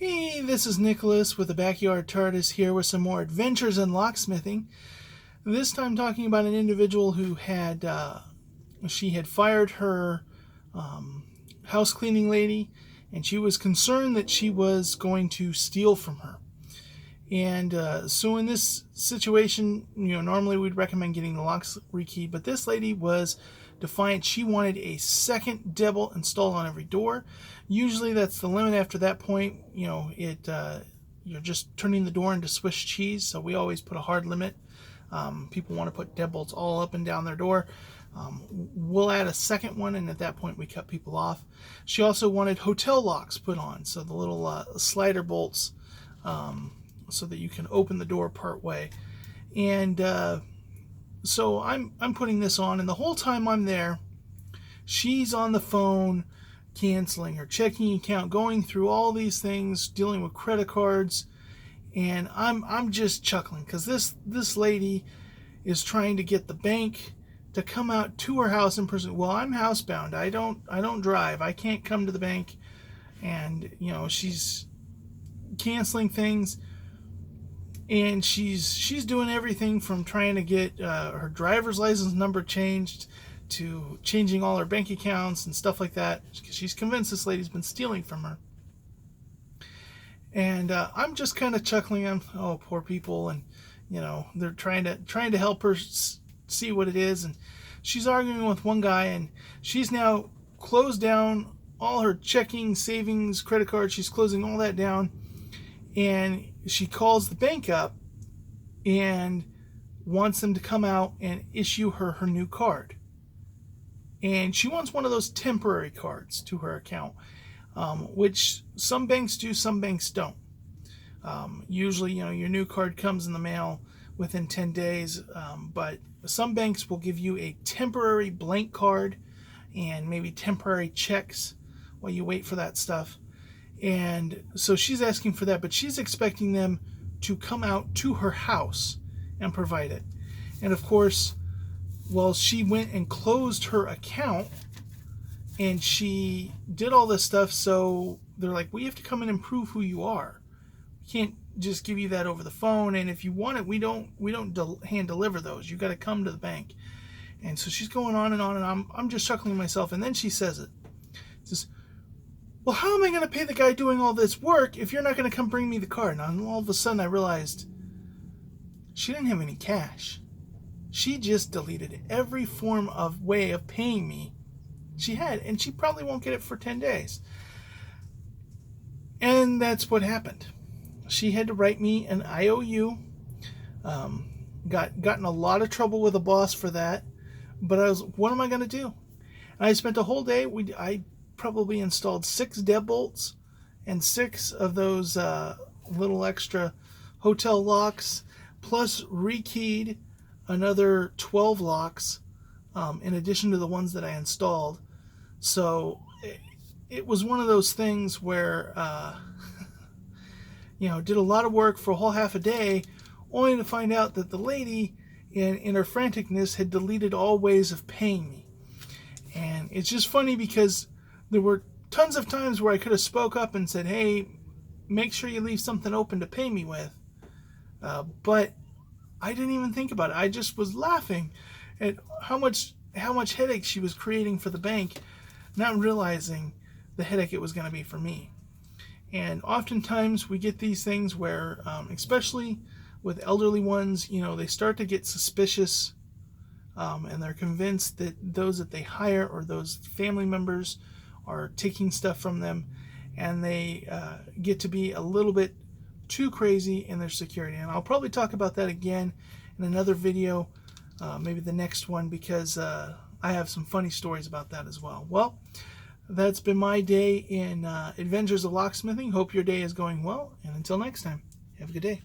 Hey, this is Nicholas with the Backyard TARDIS here with some more adventures in locksmithing. This time talking about an individual who had, she had fired her house cleaning lady, and she was concerned that she was going to steal from her. And so in this situation, normally we'd recommend getting the locks rekeyed, but this lady was defiant. She wanted a second deadbolt installed on every door. Usually that's the limit. After that point, you're just turning the door into Swiss cheese, so we always put a hard limit. People want to put deadbolts all up and down their door. We'll add a second one, and at that point we cut people off. She also wanted hotel locks put on, so the little slider bolts, so that you can open the door part way. And so I'm putting this on, and the whole time I'm there, she's on the phone canceling her checking account, going through all these things, dealing with credit cards, and I'm just chuckling because this lady is trying to get the bank to come out to her house in person. Well, I'm housebound. I don't drive. I can't come to the bank, and she's canceling things. And she's doing everything from trying to get her driver's license number changed to changing all her bank accounts and stuff like that, because she's convinced this lady's been stealing from her. And I'm just kind of chuckling. Oh, poor people, and they're trying to help her see what it is. And she's arguing with one guy, and she's now closed down all her checking, savings, credit cards. She's closing all that down, and she calls the bank up and wants them to come out and issue her new card. And she wants one of those temporary cards to her account, which some banks do, some banks don't. Usually, your new card comes in the mail within 10 days, but some banks will give you a temporary blank card and maybe temporary checks while you wait for that stuff. And so she's asking for that, but she's expecting them to come out to her house and provide it. And of course, well, she went and closed her account and she did all this stuff, so they're like, we have to come in and prove who you are. We can't just give you that over the phone, and if you want it, we don't hand deliver those. You got to come to the bank. And so she's going on, and I'm just chuckling to myself. And then she says it. Says, well, how am I going to pay the guy doing all this work if you're not going to come bring me the card? And all of a sudden I realized she didn't have any cash. She just deleted every form of way of paying me she had, and she probably won't get it for 10 days. And that's what happened. She had to write me an IOU. Got in a lot of trouble with the boss for that. But what am I going to do? And I spent a whole day. I probably installed 6 deadbolts and 6 of those little extra hotel locks, plus rekeyed another 12 locks in addition to the ones that I installed. So it was one of those things where did a lot of work for a whole half a day, only to find out that the lady in her franticness had deleted all ways of paying me. And it's just funny because there were tons of times where I could have spoke up and said, hey, make sure you leave something open to pay me with. But I didn't even think about it. I just was laughing at how much headache she was creating for the bank, not realizing the headache it was going to be for me. And oftentimes we get these things where, especially with elderly ones, they start to get suspicious, and they're convinced that those that they hire or those family members are taking stuff from them, and they get to be a little bit too crazy in their security. And I'll probably talk about that again in another video, maybe the next one, because I have some funny stories about that as well. Well, that's been my day in Adventures of Locksmithing. Hope your day is going well, and until next time, have a good day.